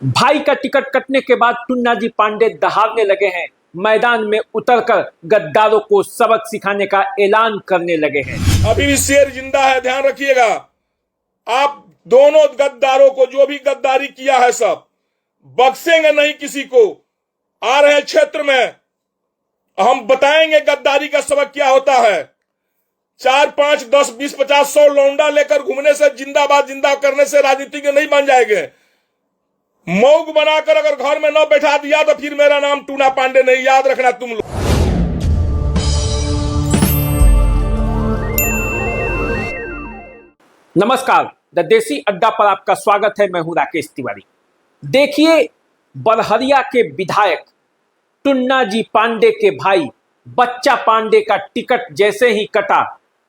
भाई का टिकट कटने के बाद टुन्ना जी पांडे दहाड़ने लगे हैं। मैदान में उतरकर गद्दारों को सबक सिखाने का ऐलान करने लगे हैं। अभी भी शेर जिंदा है, ध्यान रखिएगा। आप दोनों गद्दारों को, जो भी गद्दारी किया है, सब बख्शेंगे नहीं किसी को। आ रहे हैं क्षेत्र में, हम बताएंगे गद्दारी का सबक क्या होता है। 4, 5, 10, 20, 50, 100 लौंडा लेकर घूमने से, जिंदाबाद जिंदा करने से राजनीति के नहीं बन जाएंगे। मौग बनाकर अगर घर में न बैठा दिया तो फिर मेरा नाम टूना पांडे नहीं, याद रखना तुम लोग। नमस्कार, द देसी अड्डा पर आपका स्वागत है। मैं हूं राकेश तिवारी। देखिए, बरहरिया के विधायक टुन्ना जी पांडे के भाई बच्चा पांडे का टिकट जैसे ही कटा,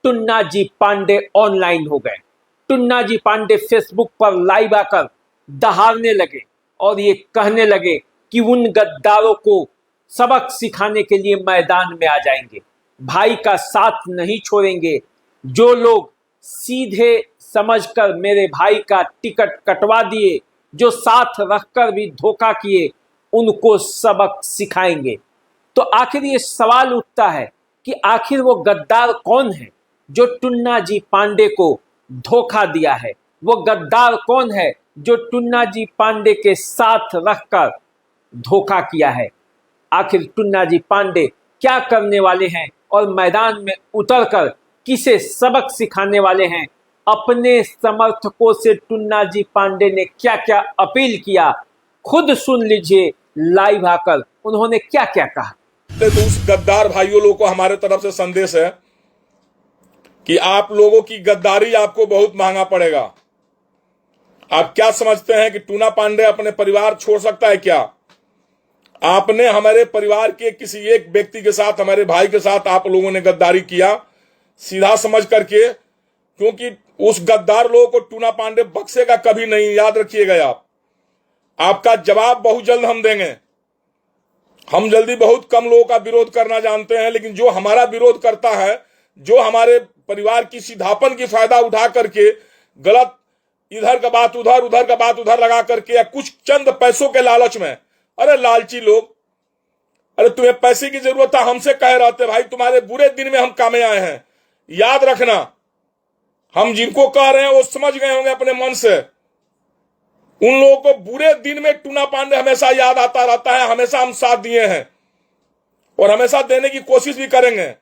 टुन्ना जी पांडे ऑनलाइन हो गए। टुन्ना जी पांडे फेसबुक पर लाइव आकर दहाड़ने लगे और ये कहने लगे कि उन गद्दारों को सबक सिखाने के लिए मैदान में आ जाएंगे, भाई का साथ नहीं छोड़ेंगे। जो लोग सीधे समझकर मेरे भाई का टिकट कटवा दिए, जो साथ रखकर भी धोखा किए, उनको सबक सिखाएंगे। तो आखिर ये सवाल उठता है कि आखिर वो गद्दार कौन है जो टुन्ना जी पांडे को धोखा दिया है? वो गद्दार कौन है जो टुन्ना जी पांडे के साथ रखकर धोखा किया है? आखिर टुन्ना जी पांडे क्या करने वाले हैं और मैदान में उतरकर किसे सबक सिखाने वाले हैं? अपने समर्थकों से टुन्ना जी पांडे ने क्या क्या अपील किया, खुद सुन लीजिए लाइव आकर उन्होंने क्या क्या कहा। तो उस गद्दार भाइयों लोगों को हमारे तरफ से संदेश है कि आप लोगों की गद्दारी आपको बहुत महंगा पड़ेगा। आप क्या समझते हैं कि टूना पांडे अपने परिवार छोड़ सकता है क्या? आपने हमारे परिवार के किसी एक व्यक्ति के साथ, हमारे भाई के साथ आप लोगों ने गद्दारी किया, सीधा समझ करके, क्योंकि उस गद्दार लोगों को टूना पांडे बख्शेगा कभी नहीं, याद रखिएगा। आपका जवाब बहुत जल्द हम देंगे। हम जल्दी बहुत कम लोगों का विरोध करना जानते हैं, लेकिन जो हमारा विरोध करता है, जो हमारे परिवार की सीधापन की फायदा उठा करके गलत इधर का बात उधर, उधर का बात उधर लगा करके, या कुछ चंद पैसों के लालच में, अरे लालची लोग, अरे तुम्हें पैसे की जरूरत था, हमसे कह रहे थे भाई तुम्हारे बुरे दिन में हम कामे आए हैं। याद रखना, हम जिनको कह रहे हैं वो समझ गए होंगे अपने मन से। उन लोगों को बुरे दिन में टूना पांडे हमेशा याद आता रहता है। हमेशा हम साथ दिए हैं और हमेशा देने की कोशिश भी करेंगे,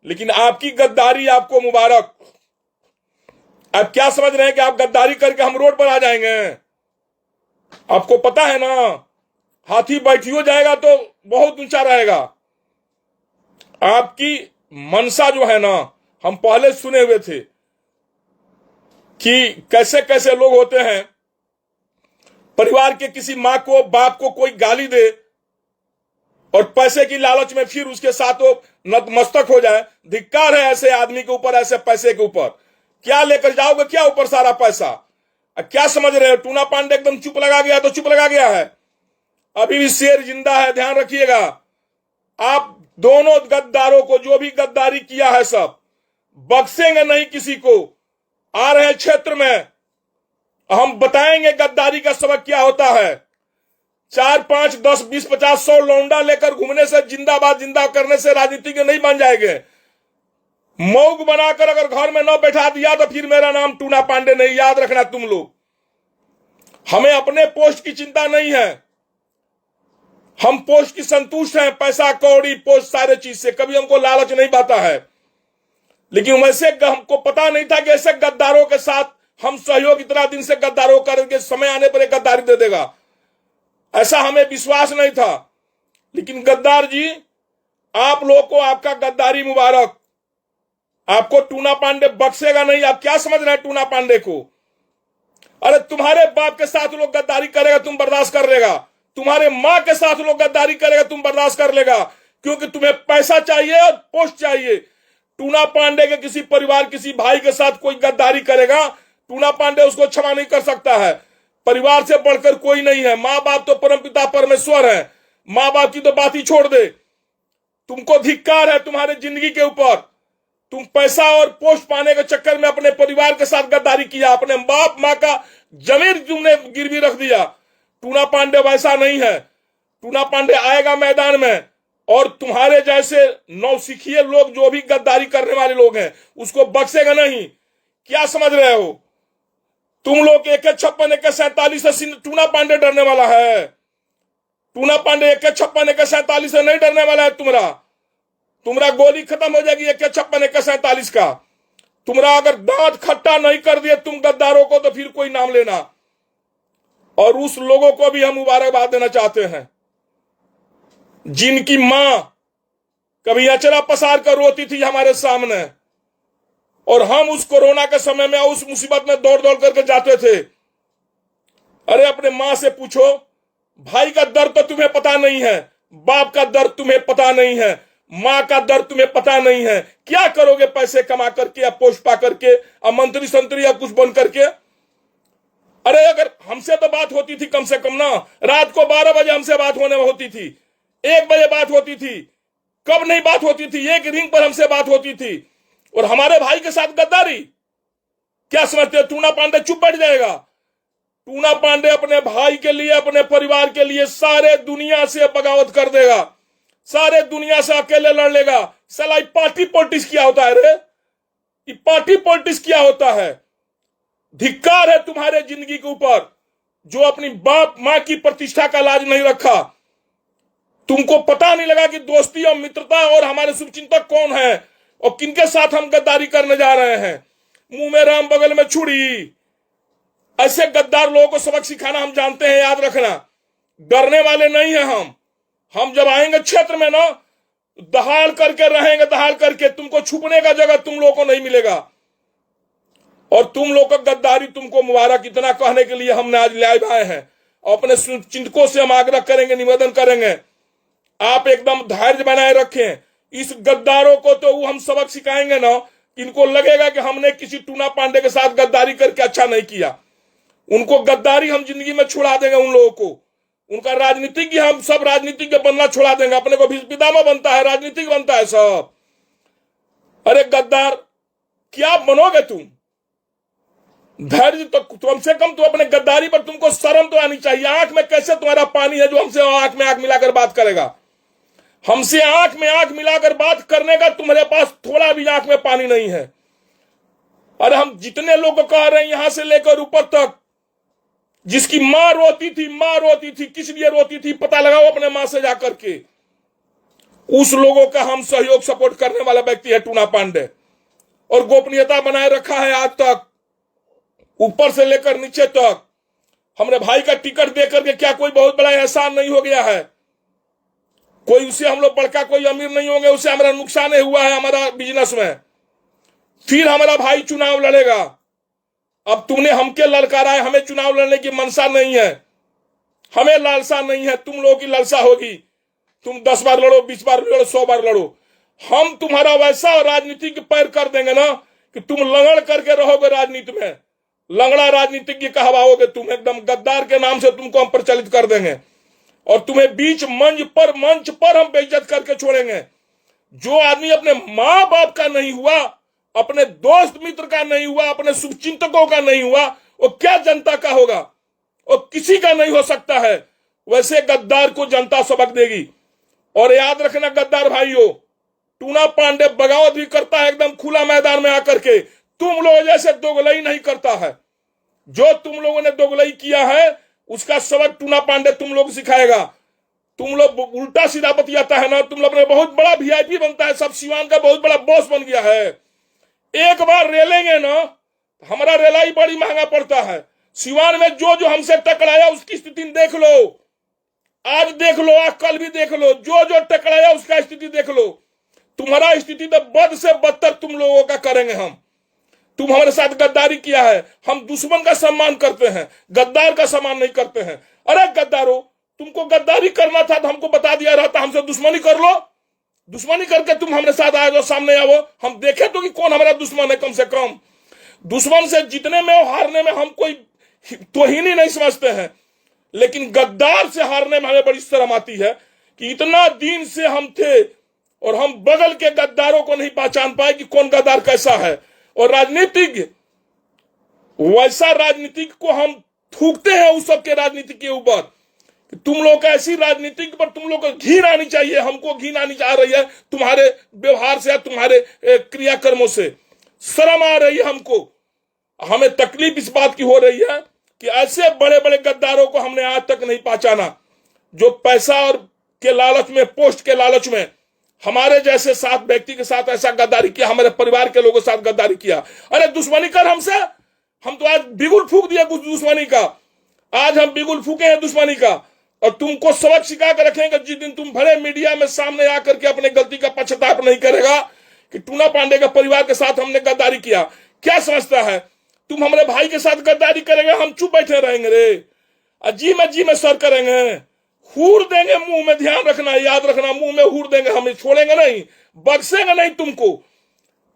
लेकिन आपकी गद्दारी आपको मुबारक। आप क्या समझ रहे हैं कि आप गद्दारी करके हम रोड पर आ जाएंगे? आपको पता है ना, हाथी बैठियो जाएगा तो बहुत ऊंचा रहेगा। आपकी मनसा जो है ना, हम पहले सुने हुए थे कि कैसे कैसे लोग होते हैं, परिवार के किसी मां को, बाप को कोई गाली दे और पैसे की लालच में फिर उसके साथ वो नतमस्तक हो जाए। धिक्कार है ऐसे आदमी के ऊपर, ऐसे पैसे के ऊपर। क्या लेकर जाओगे, क्या ऊपर सारा पैसा? क्या समझ रहे हो? टूना पांडे एकदम चुप लगा गया तो चुप लगा गया है। अभी भी शेर जिंदा है, ध्यान रखिएगा। आप दोनों गद्दारों को, जो भी गद्दारी किया है, सब बख्शेंगे नहीं किसी को। आ रहे हैं क्षेत्र में, हम बताएंगे गद्दारी का सबक क्या होता है। 4, 5, 10, 20, 50, 100 लौंडा लेकर घूमने से, जिंदाबाद जिंदा करने से राजनीति के नहीं बन जाएंगे। मौग बनाकर अगर घर में न बैठा दिया तो फिर मेरा नाम टूना पांडे नहीं, याद रखना तुम लोग। हमें अपने पोस्ट की चिंता नहीं है, हम पोस्ट की संतुष्ट हैं। पैसा कौड़ी, पोस्ट, सारे चीज से कभी हमको लालच नहीं पाता है। लेकिन वैसे हमको पता नहीं था कि ऐसे गद्दारों के साथ हम सहयोग इतना दिन से गद्दारों करके समय आने पर एक गद्दारी दे देगा, ऐसा हमें विश्वास नहीं था। लेकिन गद्दार जी, आप लोगों को आपका गद्दारी मुबारक। आपको टूना पांडे बख्शेगा नहीं। आप क्या समझ रहे हैं टूना पांडे को? अरे तुम्हारे बाप के साथ लोग गद्दारी करेगा, तुम बर्दाश्त कर लेगा। तुम्हारे मां के साथ लोग गद्दारी करेगा, तुम बर्दाश्त कर लेगा, क्योंकि तुम्हें पैसा चाहिए और पोस्ट चाहिए। टूना पांडे के किसी परिवार, किसी भाई के साथ कोई गद्दारी करेगा, टूना पांडे उसको क्षमा नहीं कर सकता है। परिवार से बढ़कर कोई नहीं है। माँ बाप तो परमपिता परमेश्वर है, माँ बाप की तो बात ही छोड़ दे। तुमको धिक्कार है तुम्हारे जिंदगी के ऊपर। तुम पैसा और पोस्ट पाने के चक्कर में अपने परिवार के साथ गद्दारी किया, अपने बाप माँ का जमीन तुमने गिरवी रख दिया। टूना पांडे वैसा नहीं है। टूना पांडे आएगा मैदान में और तुम्हारे जैसे नौसिखिए लोग जो भी गद्दारी करने वाले लोग हैं उसको बख्शेगा नहीं। क्या समझ रहे हो तुम लोग? AK-56 AK-47 से टूना पांडे डरने वाला है? टूना पांडे AK-56 AK-47 से नहीं डरने वाला है। तुम्हारा गोली खत्म हो जाएगी AK-56 AK-47 का। तुम्हारा अगर दांत खट्टा नहीं कर दिए तुम गद्दारों को तो फिर कोई नाम लेना। और उस लोगों को भी हम मुबारकबाद देना चाहते हैं जिनकी मां कभी अचरा पसार कर रोती थी हमारे सामने, और हम उस कोरोना के समय में उस मुसीबत में दौड़ दौड़ करके जाते थे। अरे अपने मां से पूछो, भाई का दर्द तो तुम्हें पता नहीं है, बाप का दर्द तुम्हें पता नहीं है, मां का दर्द तुम्हें पता नहीं है। क्या करोगे पैसे कमा करके या पोस्ट पा करके या मंत्री संतरी या कुछ बन करके? अरे अगर हमसे तो बात होती थी कम से कम ना, रात को 12 बजे हमसे बात होने होती थी, 1 बजे बात होती थी, कब नहीं बात होती थी, एक रिंग पर हमसे बात होती थी। और हमारे भाई के साथ गद्दारी क्या समझते हो? टूना पांडे चुप बैठ जाएगा? टूना पांडे अपने भाई के लिए, अपने परिवार के लिए सारे दुनिया से बगावत कर देगा, सारे दुनिया से अकेले लड़ लेगा। साला पार्टी पॉलिटिक्स क्या होता है रे? ये पार्टी पॉलिटिक्स क्या होता है? धिक्कार है तुम्हारे जिंदगी के ऊपर जो अपनी बाप मां की प्रतिष्ठा का लाज नहीं रखा। तुमको पता नहीं लगा कि दोस्ती और मित्रता और हमारे शुभचिंतक कौन है और किनके साथ हम गद्दारी करने जा रहे हैं। मुंह में राम बगल में छुरी, ऐसे गद्दार लोगों को सबक सिखाना हम जानते हैं, याद रखना। डरने वाले नहीं है हम जब आएंगे क्षेत्र में ना, दहाड़ करके रहेंगे, दहाड़ करके। तुमको छुपने का जगह तुम लोगों को नहीं मिलेगा। और तुम लोग का गद्दारी तुमको मुबारक, इतना कहने के लिए हमने आज लाइव आए हैं। और अपने चिंतकों से हम आग्रह करेंगे, निवेदन करेंगे, आप एकदम धैर्य बनाए रखें। इस गद्दारों को तो वो हम सबक सिखाएंगे ना, इनको लगेगा कि हमने किसी टूना पांडे के साथ गद्दारी करके अच्छा नहीं किया। उनको गद्दारी हम जिंदगी में छुड़ा देंगे। उन लोगों को, उनका राजनीतिज्ञ, हम सब राजनीतिज्ञ बनना छुड़ा देंगे। अपने को पितामह बनता है, राजनीतिक बनता है सब। अरे गद्दार क्या बनोगे तुम? धैर्य तो कम से कम तो अपने गद्दारी पर तुमको शर्म तो आनी चाहिए। आंख में कैसे तुम्हारा पानी है जो हमसे आंख में आंख मिलाकर बात करेगा? हमसे आंख में आंख मिलाकर बात करने का तुम्हारे पास थोड़ा भी आंख में पानी नहीं है। अरे हम जितने लोग को कह रहे हैं यहां से लेकर ऊपर तक, जिसकी मां रोती थी, किस लिए रोती थी पता लगाओ अपने मां से जाकर के। उस लोगों का हम सहयोग सपोर्ट करने वाला व्यक्ति है टूना पांडे, और गोपनीयता बनाए रखा है आज तक, ऊपर से लेकर नीचे तक। हमने भाई का टिकट देकर के क्या कोई बहुत बड़ा एहसान नहीं हो गया है? कोई उसे हम लोग बड़का कोई अमीर नहीं होंगे, उसे हमारा नुकसान हुआ है हमारा बिजनेस में। फिर हमारा भाई चुनाव लड़ेगा। अब तुमने हमके ललकारा है, हमें चुनाव लड़ने की मनसा नहीं है, हमें लालसा नहीं है। तुम लोगों की लालसा होगी, तुम 10 बार लड़ो, 20 बार लड़ो, 100 बार लड़ो। हम तुम्हारा वैसा राजनीति के पैर कर देंगे ना कि तुम लंगड़ करके रहोगे राजनीति में, लंगड़ा राजनीतिज्ञ कहवाओगे तुम। एकदम गद्दार के नाम से तुमको हम प्रचलित कर देंगे और तुम्हें बीच मंच पर हम बेइज्जत करके छोड़ेंगे। जो आदमी अपने मां बाप का नहीं हुआ, अपने दोस्त मित्र का नहीं हुआ, अपने शुभचिंतकों का नहीं हुआ, वो क्या जनता का होगा? वो किसी का नहीं हो सकता है। वैसे गद्दार को जनता सबक देगी। और याद रखना गद्दार भाइयों, टूना पांडे बगावत भी करता है एकदम खुला मैदान में आकर के। तुम लोग जैसे दोगलई नहीं करता है। जो तुम लोगों ने दोगलई किया है उसका सबक टूना पांडे तुम लोग सिखाएगा। तुम लोग उल्टा सीधा बतियाता है ना, तुम लोग अपने बहुत बड़ा VIP बनता है, सब सिवान का बहुत बड़ा बॉस बन गया है। एक बार रेलेंगे ना, हमारा रेलाई बड़ी महंगा पड़ता है। सिवान में जो जो हमसे टकराया उसकी स्थिति देख लो, आज देख लो, आज कल भी देख लो, जो जो टकराया उसका स्थिति देख लो। तुम्हारा स्थिति तो बद से बदतर तुम लोगों का करेंगे हम। तुम हमारे साथ गद्दारी किया है, हम दुश्मन का सम्मान करते हैं, गद्दार का सम्मान नहीं करते हैं। अरे गद्दारों, तुमको गद्दारी करना था तो हमको बता दिया रहता, हमसे दुश्मनी कर लो। दुश्मनी करके तुम हमारे साथ आ जाओ, सामने आओ, हम देखे तो कि कौन हमारा दुश्मन है। कम से कम दुश्मन से जीतने में और हारने में हम कोई तोहिनी नहीं समझते हैं, लेकिन गद्दार से हारने में हमें बड़ी शर्म आती है कि इतना दिन से हम थे और हम बगल के गद्दारों को नहीं पहचान पाए कि कौन गद्दार कैसा है। और राजनीतिज्ञ, वैसा राजनीतिक को हम थूकते हैं उस सब के राजनीति के ऊपर। तुम लोग का ऐसी राजनीति पर तुम लोग को घिन आनी चाहिए, हमको घिन आनी चाह रही है तुम्हारे व्यवहार से, तुम्हारे क्रियाकर्मों से। शर्म आ रही है हमको। हमें तकलीफ इस बात की हो रही है कि ऐसे बड़े बड़े गद्दारों को हमने आज तक नहीं पहचाना, जो पैसा और के लालच में, पोस्ट के लालच में हमारे जैसे साथ व्यक्ति के साथ ऐसा गद्दारी किया, हमारे परिवार के लोगों के साथ गद्दारी किया। अरे दुश्मनी कर हमसे, हम तो आज बिगुल फूक दिया कुछ दुश्मनी का, आज हम बिगुल फूके हैं दुश्मनी का। और तुमको सबक सिखा कर रखेंगे जिस दिन तुम भले मीडिया में सामने आकर के अपने गलती का पश्चाताप नहीं करेगा कि टूना पांडे का परिवार के साथ हमने गद्दारी किया। क्या समझता है तुम हमारे भाई के साथ गद्दारी करेंगे, हम चुप बैठे रहेंगे रे? जी में सर करेंगे, हूर देंगे मुंह में, ध्यान रखना, याद रखना, मुंह में हूर देंगे, हमें छोड़ेंगे नहीं, बख्शेंगे नहीं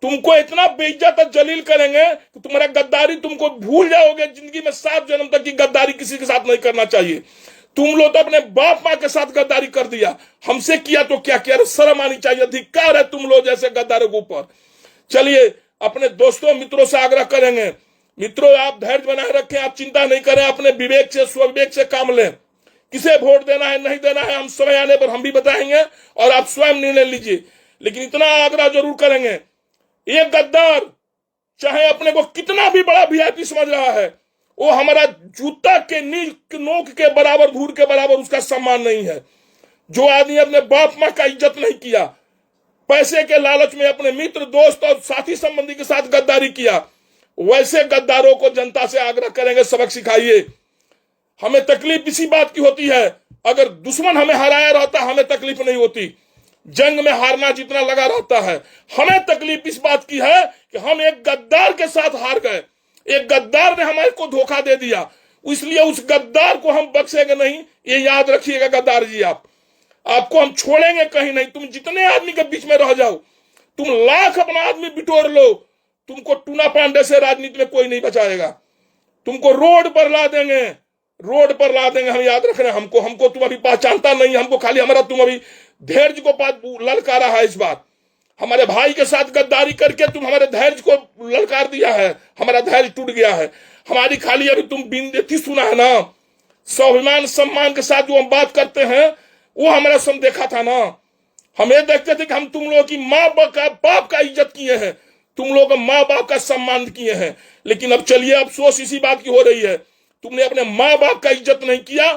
तुमको इतना बेइज्जत और जलील करेंगे कि तुम्हारा गद्दारी तुमको भूल जाओगे। जिंदगी में 7 जन्म तक की गद्दारी किसी के साथ नहीं करना चाहिए। तुम लोग तो अपने बाप मां के साथ गद्दारी कर दिया, हमसे किया तो क्या किया? शर्म आनी चाहिए, धिक्कार है तुम लोग जैसे गद्दारों के ऊपर। चलिए अपने दोस्तों मित्रों से आग्रह करेंगे, मित्रों आप धैर्य बनाए रखें, आप चिंता नहीं करें, अपने विवेक से, स्वविवेक से काम लें। किसे वोट देना है नहीं देना है हम समय आने पर हम भी बताएंगे और आप स्वयं निर्णय लीजिए। लेकिन इतना आग्रह जरूर करेंगे, ये गद्दार चाहे अपने को कितना भी बड़ा वीआईपी समझ रहा है, वो हमारा जूता के नोक के बराबर, धूल के बराबर उसका सम्मान नहीं है। जो आदमी अपने बाप मां का इज्जत नहीं किया, पैसे के लालच में अपने मित्र, दोस्त और साथी संबंधी के साथ गद्दारी किया, वैसे गद्दारों को जनता से आग्रह करेंगे सबक सिखाइए। हमें तकलीफ इसी बात की होती है, अगर दुश्मन हमें हराया रहता हमें तकलीफ नहीं होती, जंग में हारना जितना लगा रहता है। हमें तकलीफ इस बात की है कि हम एक गद्दार के साथ हार गए, एक गद्दार ने हमारे को धोखा दे दिया, इसलिए उस गद्दार को हम बख्शेंगे नहीं। ये याद रखिएगा गद्दार जी, आपको हम छोड़ेंगे कहीं नहीं। तुम जितने आदमी के बीच में रह जाओ, तुम लाख अपना आदमी बिटोर लो, तुमको टूना पांडे से राजनीति में कोई नहीं बचाएगा। तुमको रोड पर ला देंगे, हम याद रख रहे हैं। हमको तुम अभी पहचानता नहीं, हमको खाली हमारा तुम अभी धैर्य को ललकारा है। इस बार हमारे भाई के साथ गद्दारी करके तुम हमारे धैर्य को ललकार दिया है, हमारा धैर्य टूट गया है। हमारी खाली अभी तुम बिंदेती सुना है ना, स्वाभिमान सम्मान के साथ जो हम बात करते हैं वो हमारा सम देखा था ना। हम ये देखते थे कि हम तुम लोगों की माँ बाप का इज्जत किए हैं, तुम लोगों का माँ बाप का सम्मान किए हैं। लेकिन अब चलिए अफसोस इसी बात की हो रही है, तुमने अपने माँ बाप का इज्जत नहीं किया।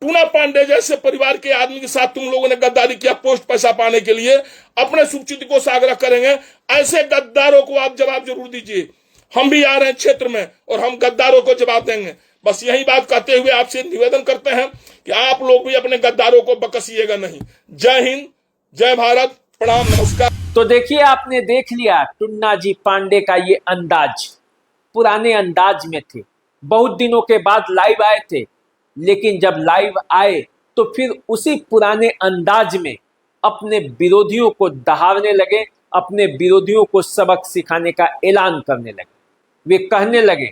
टूना पांडे जैसे परिवार के आदमी के साथ तुम लोगों ने गद्दारी किया पोस्ट पैसा पाने के लिए। अपने शुभचिंतकों से आग्रह करेंगे, ऐसे गद्दारों को आप जवाब जरूर दीजिए। हम भी आ रहे हैं क्षेत्र में और हम गद्दारों को जवाब देंगे। बस यही बात कहते हुए आपसे निवेदन करते हैं कि आप लोग भी अपने गद्दारों को बकसिएगा नहीं। जय हिंद, जय भारत, प्रणाम, नमस्कार। तो देखिए आपने देख लिया टुन्ना जी पांडे का ये अंदाज, पुराने अंदाज में थे, बहुत दिनों के बाद लाइव आए थे, लेकिन जब लाइव आए तो फिर उसी पुराने अंदाज में अपने विरोधियों को दहाड़ने लगे, अपने विरोधियों को सबक सिखाने का ऐलान करने लगे। वे कहने लगे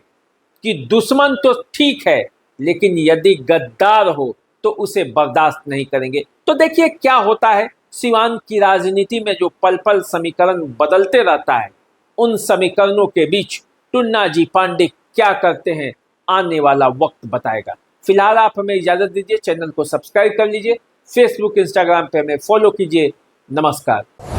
कि दुश्मन तो ठीक है, लेकिन यदि गद्दार हो तो उसे बर्दाश्त नहीं करेंगे। तो देखिए क्या होता है सिवान की राजनीति में, जो पल पल समीकरण बदलते रहता है, उन समीकरणों के बीच टुन्ना जी पांडे क्या करते हैं आने वाला वक्त बताएगा। फिलहाल आप हमें इजाजत दीजिए, चैनल को सब्सक्राइब कर लीजिए, फेसबुक इंस्टाग्राम पे हमें फॉलो कीजिए। नमस्कार।